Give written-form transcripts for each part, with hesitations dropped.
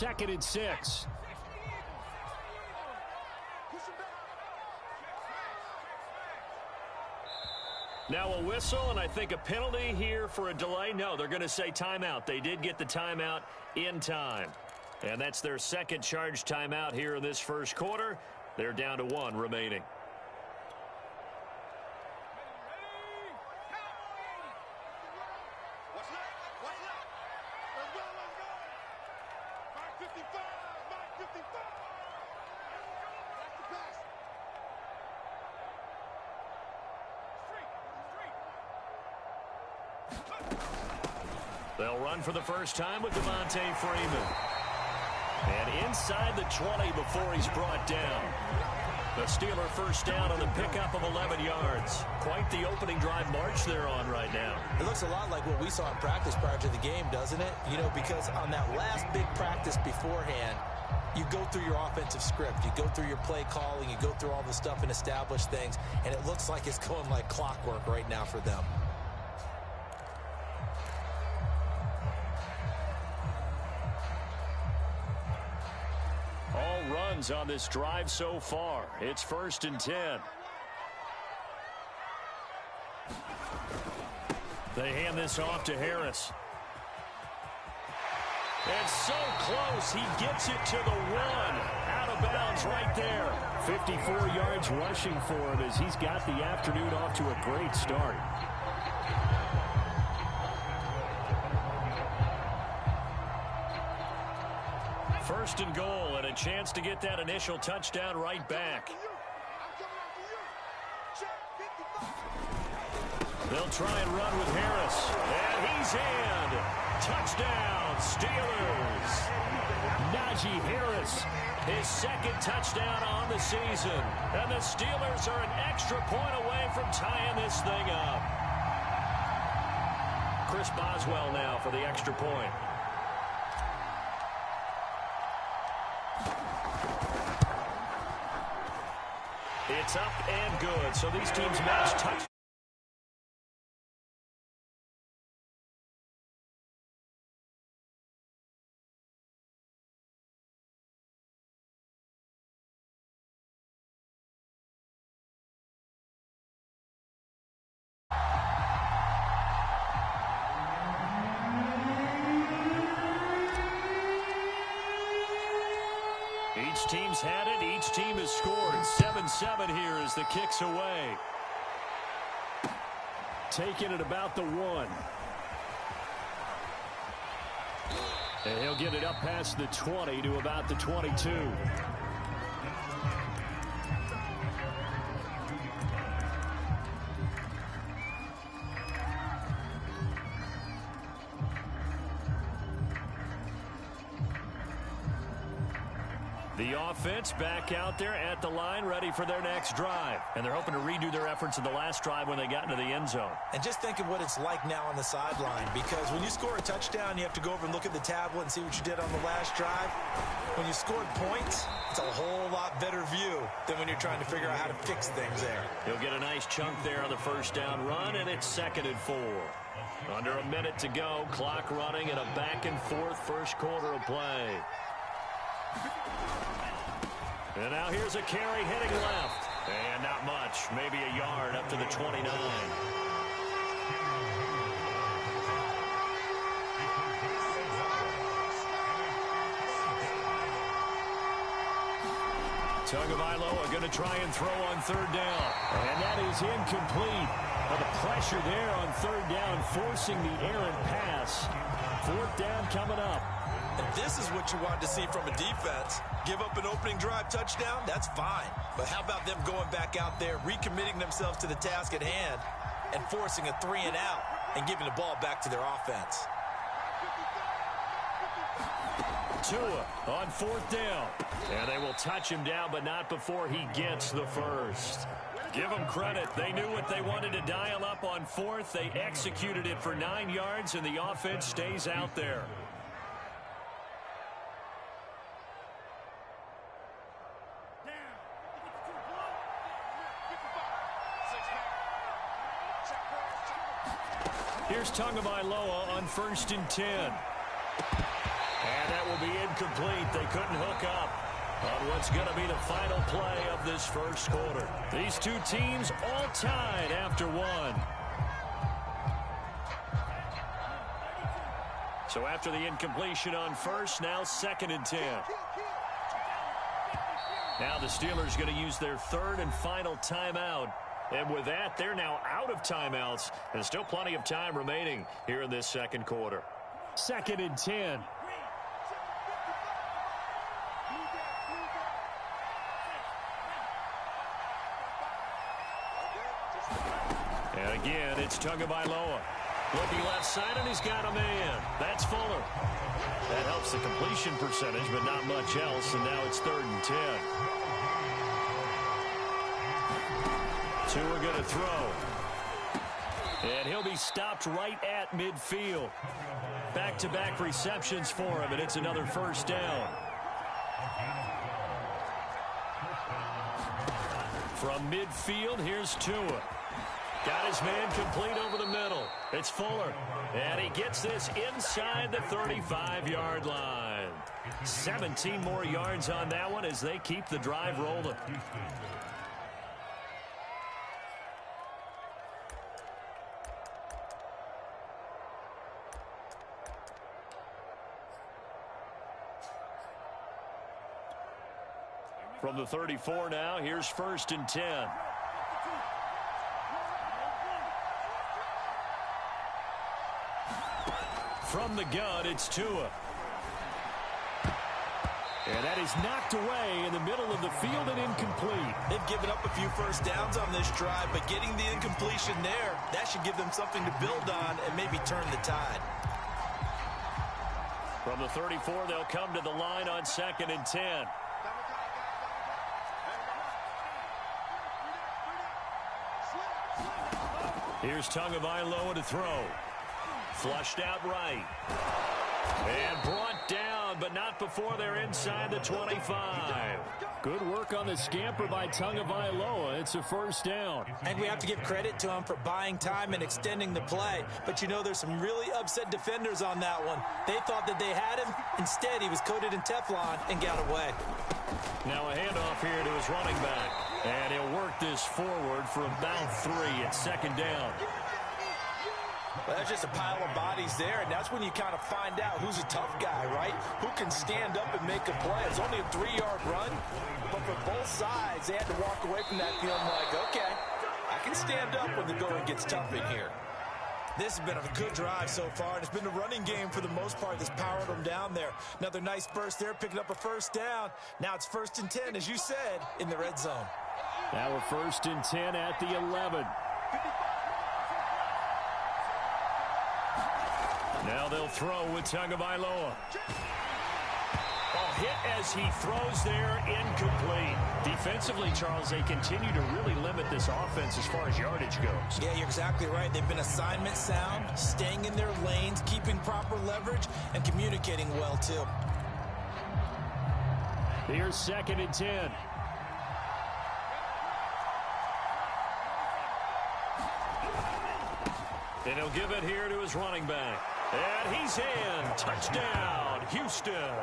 2nd and 6. Now a whistle, and I think a penalty here for a delay. No, they're going to say timeout. They did get the timeout in time. And that's their second charge timeout here in this first quarter. They're down to 1 remaining. They'll run for the first time with Devontae Freeman. And inside the 20 before he's brought down. The Steeler first down on the pickup of 11 yards. Quite the opening drive march they're on right now. It looks a lot like what we saw in practice prior to the game, doesn't it? You know, because on that last big practice beforehand, you go through your offensive script. You go through your play calling. You go through all the stuff and establish things. And it looks like it's going like clockwork right now for them. All runs on this drive so far. It's 1st and 10. They hand this off to Harris. And so close, he gets it to the 1. Out of bounds right there. 54 yards rushing for him as he's got the afternoon off to a great start. First and goal, and a chance to get that initial touchdown right back. They'll try and run with Harris. And he's in. Touchdown, Steelers. Najee Harris, his 2nd touchdown on the season. And the Steelers are an extra point away from tying this thing up. Chris Boswell now for the extra point. It's up and good. So these teams match touch. Each team's had it. Each team has scored. 7-7 here as the kick's away. Taking it about the 1. And he'll get it up past the 20 to about the 22. The offense back out there at the line, ready for their next drive. And they're hoping to redo their efforts in the last drive when they got into the end zone. And just think of what it's like now on the sideline, because when you score a touchdown, you have to go over and look at the tablet and see what you did on the last drive. When you scored points, it's a whole lot better view than when you're trying to figure out how to fix things there. He'll get a nice chunk there on the first down run, and it's 2nd and 4. Under a minute to go, clock running, and a back-and-forth first quarter of play. And now here's a carry heading left. And not much. Maybe a yard up to the 29. Tagovailoa going to try and throw on 3rd down. And that is incomplete. Well, the pressure there on 3rd down, forcing the errant pass. 4th down coming up. And this is what you want to see from a defense. Give up an opening drive touchdown, that's fine. But how about them going back out there, recommitting themselves to the task at hand, and forcing a 3 and out, and giving the ball back to their offense. Tua on 4th down. And they will touch him down, but not before he gets the first. Give them credit. They knew what they wanted to dial up on 4th. They executed it for 9 yards, and the offense stays out there. Here's Tagovailoa on 1st and 10. And That will be incomplete. They couldn't hook up on what's going to be the final play of this first quarter. These two teams all tied after one. So after the incompletion on first, now 2nd and 10. Now the Steelers going to use their third and final timeout. And with that, they're now out of timeouts. And still plenty of time remaining here in this second quarter. 2nd and 10. And again, it's Tagovailoa. Looking left side, and he's got a man. That's Fuller. That helps the completion percentage, but not much else. And now it's 3rd and 10. Two are going to throw. And he'll be stopped right at midfield. Back-to-back receptions for him, and it's another first down. From midfield, here's Tua. Got his man complete over the middle. It's Fuller. And he gets this inside the 35-yard line. 17 more yards on that one as they keep the drive rolling. From the 34 now, here's 1st and 10. From the gun, it's Tua. And that is knocked away in the middle of the field and incomplete. They've given up a few first downs on this drive, but getting the incompletion there, that should give them something to build on and maybe turn the tide. From the 34, they'll come to the line on 2nd and 10. Here's Tagovailoa to throw. Flushed out right. And brought down, but not before they're inside the 25. Good work on the scamper by Tagovailoa. It's a first down. And we have to give credit to him for buying time and extending the play. But you know, there's some really upset defenders on that one. They thought that they had him. Instead, he was coated in Teflon and got away. Now a handoff here to his running back. And he'll work this forward for about 3 at 2nd down. Well, that's just a pile of bodies there, and that's when you kind of find out who's a tough guy, right? Who can stand up and make a play. It's only a 3-yard run, but for both sides, they had to walk away from that feeling like, okay, I can stand up when the going gets tough in here. This has been a good drive so far, and it's been a running game for the most part that's powered them down there. Another nice burst there, picking up a first down. Now it's 1st and 10, as you said, in the red zone. Now we're 1st and 10 at the 11. Now they'll throw with Tagovailoa. Hit as he throws there, incomplete. Defensively, Charles, they continue to really limit this offense as far as yardage goes. Yeah, you're exactly right. They've been assignment sound, staying in their lanes, keeping proper leverage, and communicating well, too. Here's 2nd and 10. And he'll give it here to his running back. And he's in. Touchdown, Houston.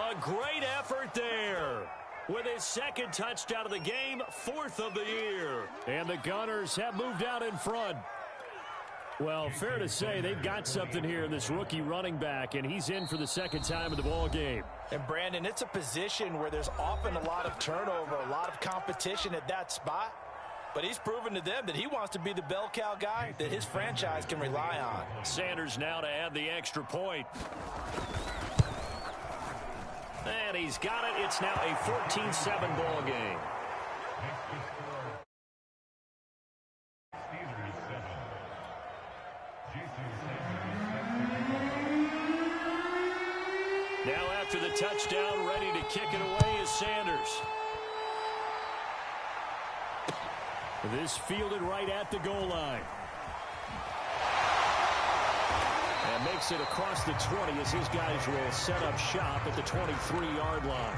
A great effort there. With his 2nd touchdown of the game, 4th of the year. And the Gunners have moved out in front. Well, fair to say they've got something here in this rookie running back, and he's in for the 2nd time of the ball game. And, Brandon, it's a position where there's often a lot of turnover, a lot of competition at that spot. But he's proven to them that he wants to be the bell cow guy that his franchise can rely on. Sanders now to add the extra point. And he's got it. It's now a 14-7 ball game. Now after the touchdown, ready to kick it away is Sanders. This fielded right at the goal line. And makes it across the 20 as his guys will set up shop at the 23-yard line.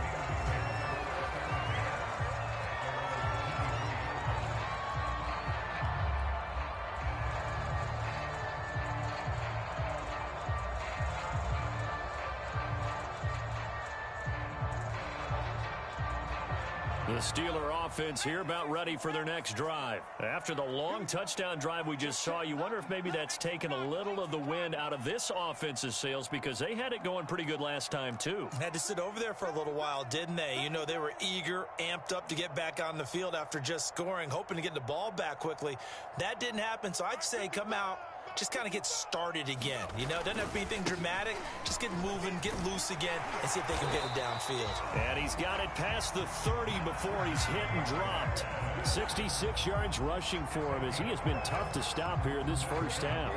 The Steeler offense here about ready for their next drive. After the long touchdown drive we just saw, you wonder if maybe that's taken a little of the wind out of this offense's sails because they had it going pretty good last time too. Had to sit over there for a little while, didn't they? You know, they were eager, amped up to get back on the field after just scoring, hoping to get the ball back quickly. That didn't happen, so I'd say come out, just kind of get started again. You know, doesn't have to be anything dramatic. Just get moving, get loose again, and see if they can get it downfield. And he's got it past the 30 before he's hit and dropped. 66 yards rushing for him as he has been tough to stop here in this first half.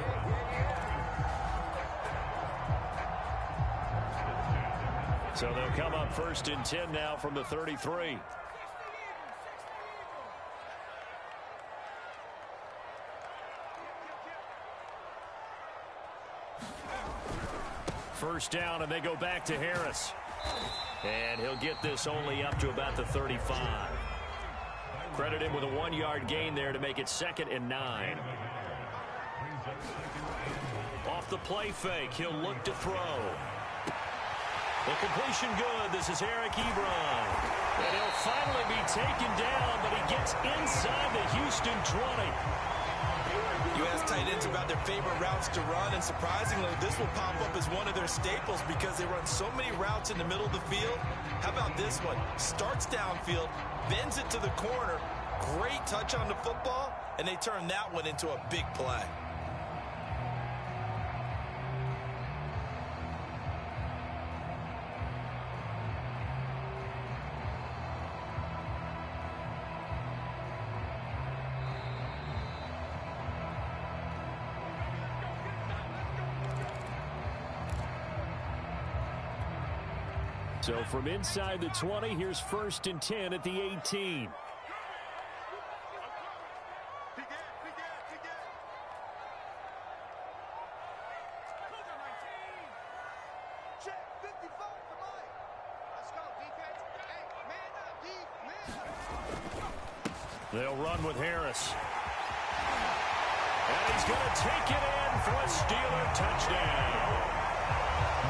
So they'll come up 1st and 10 now from the 33. First down, and they go back to Harris. And he'll get this only up to about the 35. Credit him with a 1-yard gain there to make it 2nd and 9. Off the play fake, he'll look to throw. The completion good. This is Eric Ebron. And he'll finally be taken down, but he gets inside the Houston 20. You ask tight ends about their favorite routes to run, and surprisingly, this will pop up as one of their staples because they run so many routes in the middle of the field. How about this one? Starts downfield, bends it to the corner, great touch on the football, and they turn that one into a big play. So from inside the 20, here's 1st and 10 at the 18. They'll run with Harris. And he's going to take it in for a Steeler touchdown.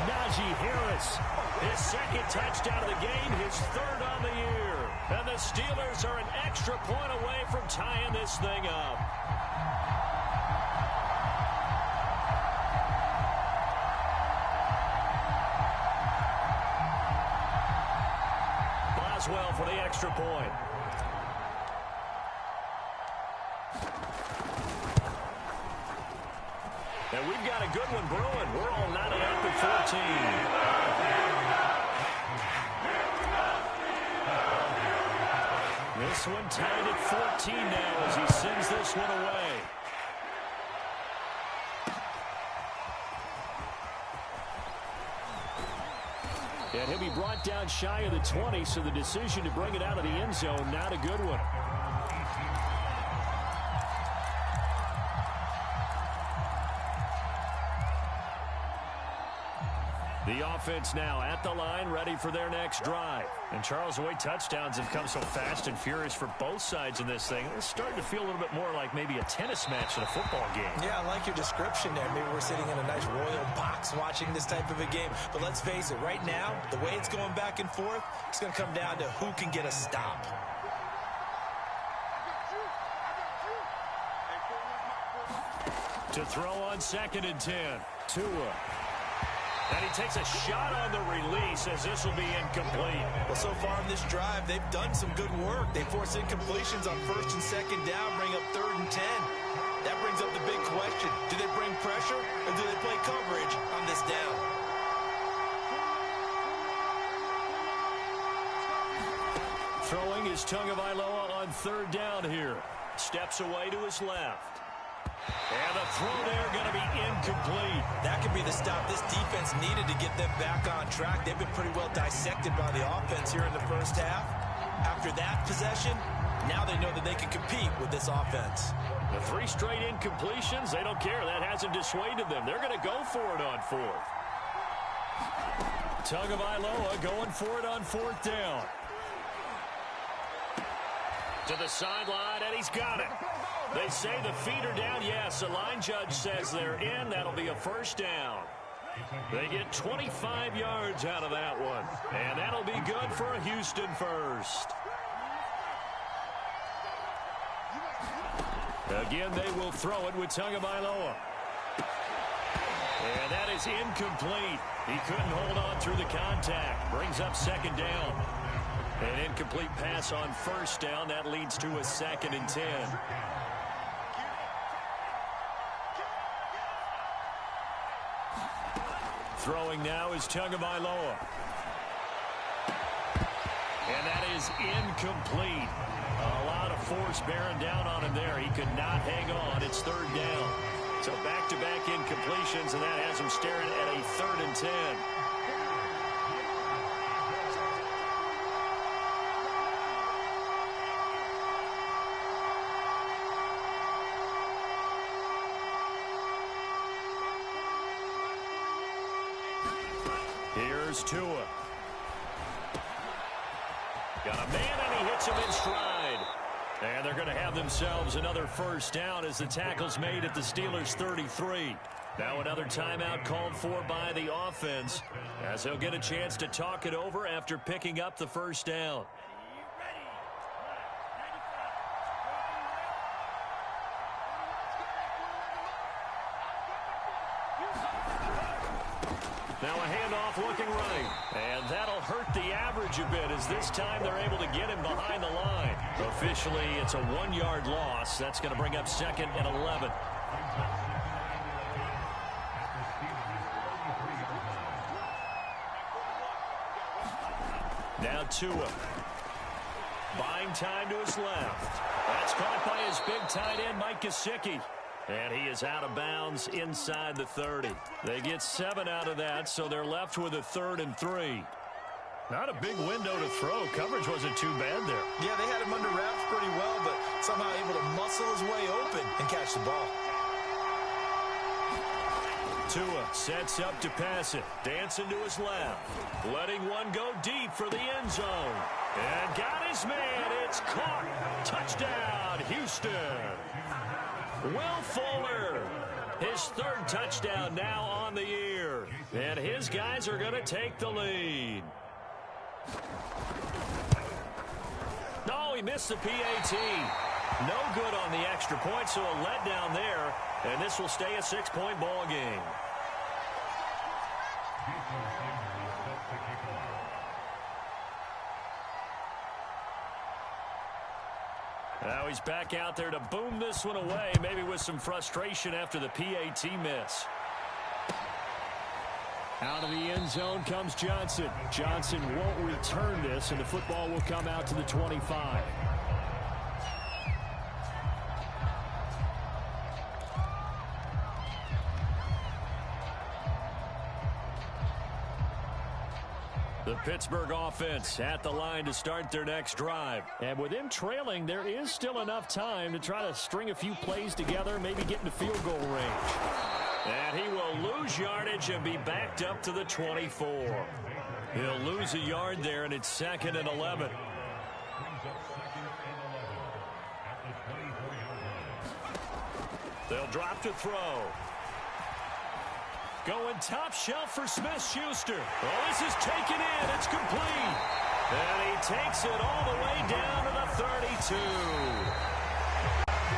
Najee Harris, his 2nd touchdown of the game, his 3rd on the year. And the Steelers are an extra point away from tying this thing up. Boswell for the extra point. And we've got a good one brewing. We're all knotted up at 14. This one tied at 14 now as he sends this one away. And he'll be brought down shy of the 20, so the decision to bring it out of the end zone, not a good one. The offense now at the line, ready for their next drive. And Charles, the way touchdowns have come so fast and furious for both sides in this thing, it's starting to feel a little bit more like maybe a tennis match than a football game. Yeah, I like your description there. Maybe we're sitting in a nice royal box watching this type of a game. But let's face it, right now, the way it's going back and forth, it's going to come down to who can get a stop. To throw on 2nd and 10. Tua. And he takes a shot on the release as this will be incomplete. Well, so far in this drive, they've done some good work. They force incompletions on 1st and 2nd down, bring up 3rd and 10. That brings up the big question. Do they bring pressure or do they play coverage on this down? Throwing is Tagovailoa on 3rd down here. Steps away to his left. And the throw there going to be incomplete. That could be the stop this defense needed to get them back on track. They've been pretty well dissected by the offense here in the first half. After that possession, now they know that they can compete with this offense. The 3 straight incompletions, they don't care. That hasn't dissuaded them. They're going to go for it on 4th. Tagovailoa going for it on 4th down. To the sideline, and he's got it. They say the feet are down. Yes, the line judge says they're in. That'll be a 1st down. They get 25 yards out of that one. And that'll be good for a Houston first. Again, they will throw it with Tagovailoa. And that is incomplete. He couldn't hold on through the contact. Brings up second down. An incomplete pass on first down. That leads to a 2nd and 10. Throwing now is Tagovailoa. And that is incomplete. A lot of force bearing down on him there. He could not hang on. It's 3rd down. So back-to-back incompletions, and that has him staring at a 3rd and 10. Here's Tua. Got a man, and he hits him in stride. And they're going to have themselves another first down as the tackle's made at the Steelers' 33. Now another timeout called for by the offense as they'll get a chance to talk it over after picking up the first down. Now a handoff looking right. And that'll hurt the average a bit as this time they're able to get him behind the line. Officially, it's a 1-yard loss. That's going to bring up 2nd and 11. Now Tua. Buying time to his left. That's caught by his big tight end, Mike Gesicki. And he is out of bounds inside the 30. They get 7 out of that, so they're left with a 3rd and 3. Not a big window to throw. Coverage wasn't too bad there. Yeah, they had him under wraps pretty well, but somehow able to muscle his way open and catch the ball. Tua sets up to pass it. Dancing to his left. Letting one go deep for the end zone. And got his man. It's caught. Touchdown, Houston. Will Fuller, his 3rd touchdown now on the year. And his guys are going to take the lead. No, he missed the PAT. No good on the extra point, so a letdown there. And this will stay a 6-point ball game. Now he's back out there to boom this one away, maybe with some frustration after the PAT miss. Out of the end zone comes Johnson. Johnson won't return this, and the football will come out to the 25. The Pittsburgh offense at the line to start their next drive. And with them trailing, there is still enough time to try to string a few plays together, maybe get into field goal range. And he will lose yardage and be backed up to the 24. He'll lose a yard there, and it's 2nd and 11. They'll drop to throw. Going top shelf for Smith-Schuster. Oh, this is taken in. It's complete. And he takes it all the way down to the 32.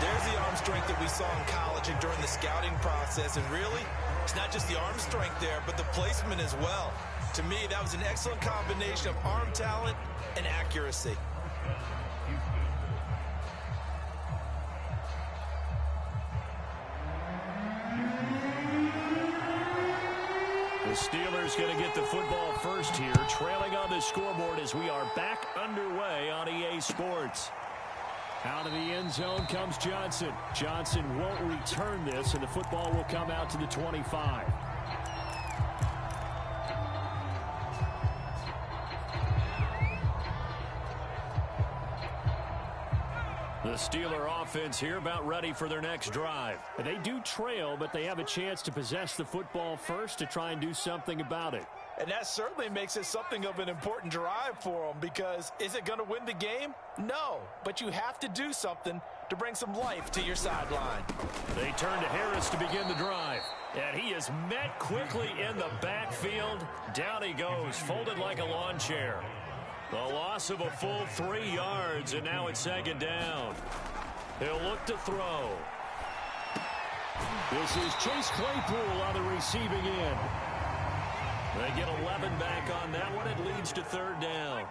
There's the arm strength that we saw in college and during the scouting process. And really, it's not just the arm strength there, but the placement as well. To me, that was an excellent combination of arm talent and accuracy. The Steelers going to get the football first here, trailing on the scoreboard as we are back underway on EA Sports. Out of the end zone comes Johnson. Johnson won't return this, and the football will come out to the 25. The Steeler offense here about ready for their next drive. They do trail, but they have a chance to possess the football first to try and do something about it. And that certainly makes it something of an important drive for them, because is it going to win the game? No, but you have to do something to bring some life to your sideline. They turn to Harris to begin the drive. And he is met quickly in the backfield. Down he goes, folded like a lawn chair. The loss of a full 3 yards, and now it's 2nd down. He'll look to throw. This is Chase Claypool on the receiving end. They get 11 back on that one. It leads to third down.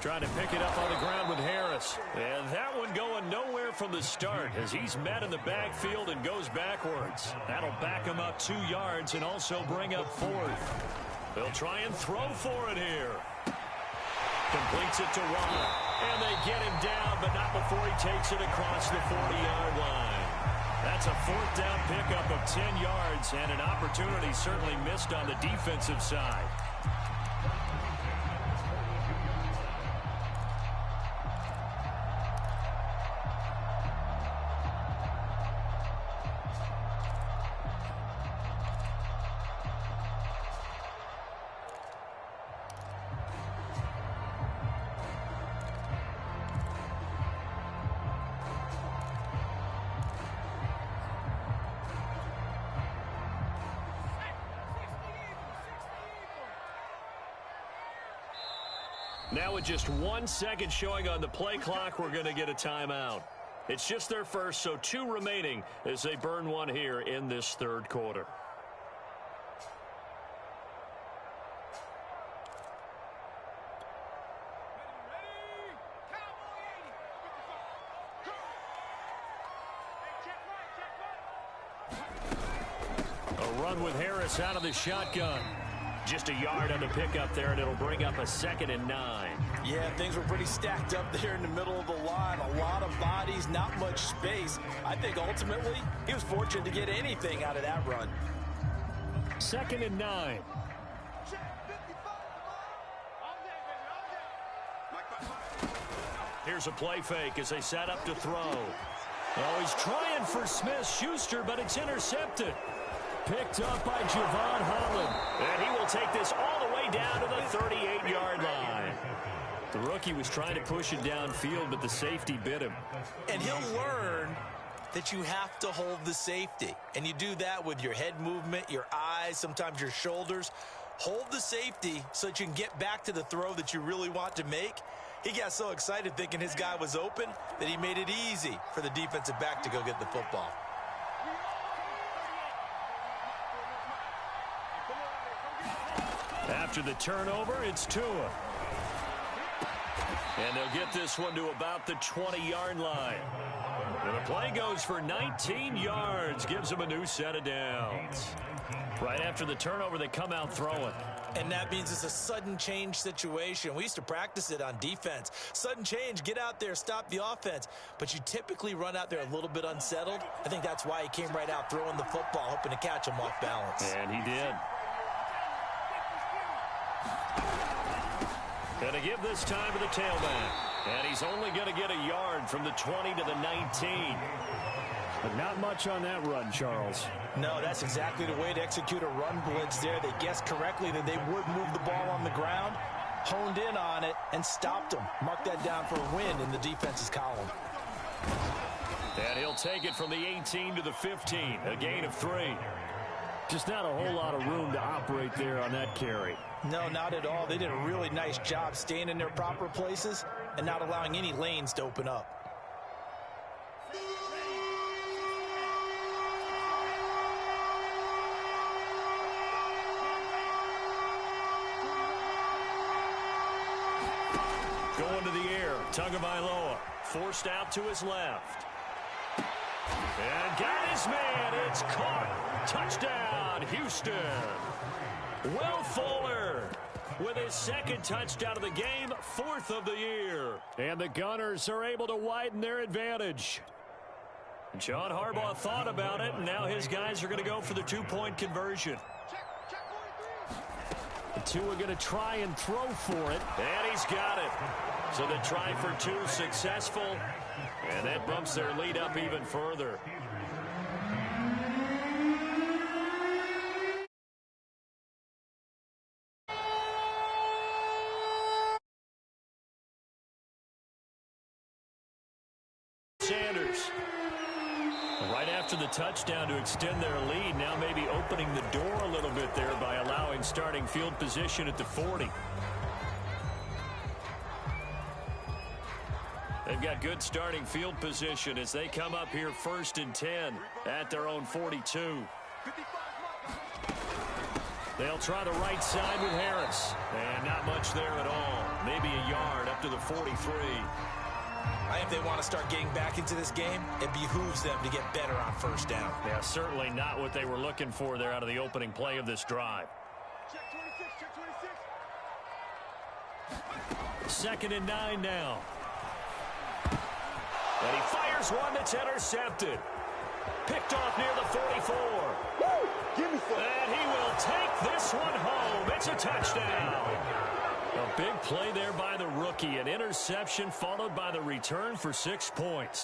Trying to pick it up on the ground with Harris. And that one going nowhere from the start as he's met in the backfield and goes backwards. That'll back him up 2 yards and also bring up fourth. They'll try and throw for it here. Completes it to Watt. And they get him down, but not before he takes it across the 40-yard line. That's a fourth down pickup of 10 yards and an opportunity certainly missed on the defensive side. Now with just 1 second showing on the play clock, we're going to get a timeout. It's just their first, so 2 remaining as they burn one here in this third quarter. A run with Harris out of the shotgun. Just a yard on the pickup there, and it'll bring up a 2nd and 9. Yeah, things were pretty stacked up there in the middle of the line. A lot of bodies, not much space. I think ultimately he was fortunate to get anything out of that run. 2nd and 9. Here's a play fake as they set up to throw. Oh, he's trying for Smith-Schuster, but it's intercepted. Picked up by Javon Holland. And he will take this all the way down to the 38-yard line. The rookie was trying to push it downfield, but the safety bit him. And he'll learn that you have to hold the safety. And you do that with your head movement, your eyes, sometimes your shoulders. Hold the safety so that you can get back to the throw that you really want to make. He got so excited thinking his guy was open that he made it easy for the defensive back to go get the football. After the turnover, it's Tua. And they'll get this one to about the 20-yard line. And the play goes for 19 yards, gives them a new set of downs. Right after the turnover, they come out throwing. And that means it's a sudden change situation. We used to practice it on defense. Sudden change, get out there, stop the offense. But you typically run out there a little bit unsettled. I think that's why he came right out throwing the football, hoping to catch him off balance. And he did. Going to give this time to the tailback. And he's only going to get a yard from the 20 to the 19. But not much on that run, Charles. No, that's exactly the way to execute a run blitz there. They guessed correctly that they would move the ball on the ground, honed in on it, and stopped them. Mark that down for a win in the defense's column. And he'll take it from the 18 to the 15, a gain of 3. Just not a whole lot of room to operate there on that carry. No, not at all. They did a really nice job staying in their proper places and not allowing any lanes to open up. Going to the air, Tagovailoa forced out to his left. And got his man. It's caught. Touchdown, Houston. Will Fuller with his 2nd touchdown of the game, 4th of the year. And the Gunners are able to widen their advantage. John Harbaugh thought about it, and now his guys are going to go for the 2-point conversion. The 2 are going to try and throw for it, and he's got it. So the try for 2 successful, and that bumps their lead up even further. Sanders. Right after the touchdown to extend their lead, now maybe opening the door a little bit there by allowing starting field position at the 40. They've got good starting field position as they come up here 1st and 10 at their own 42. They'll try the right side with Harris. And not much there at all. Maybe a yard up to the 43. I think if they want to start getting back into this game, it behooves them to get better on 1st down. Yeah, certainly not what they were looking for there out of the opening play of this drive. Check 26. 2nd and 9 now. And he fires one that's intercepted. Picked off near the 44. Woo! Give me some. And he will take this one home. It's a touchdown. A big play there by the rookie. An interception followed by the return for 6 points.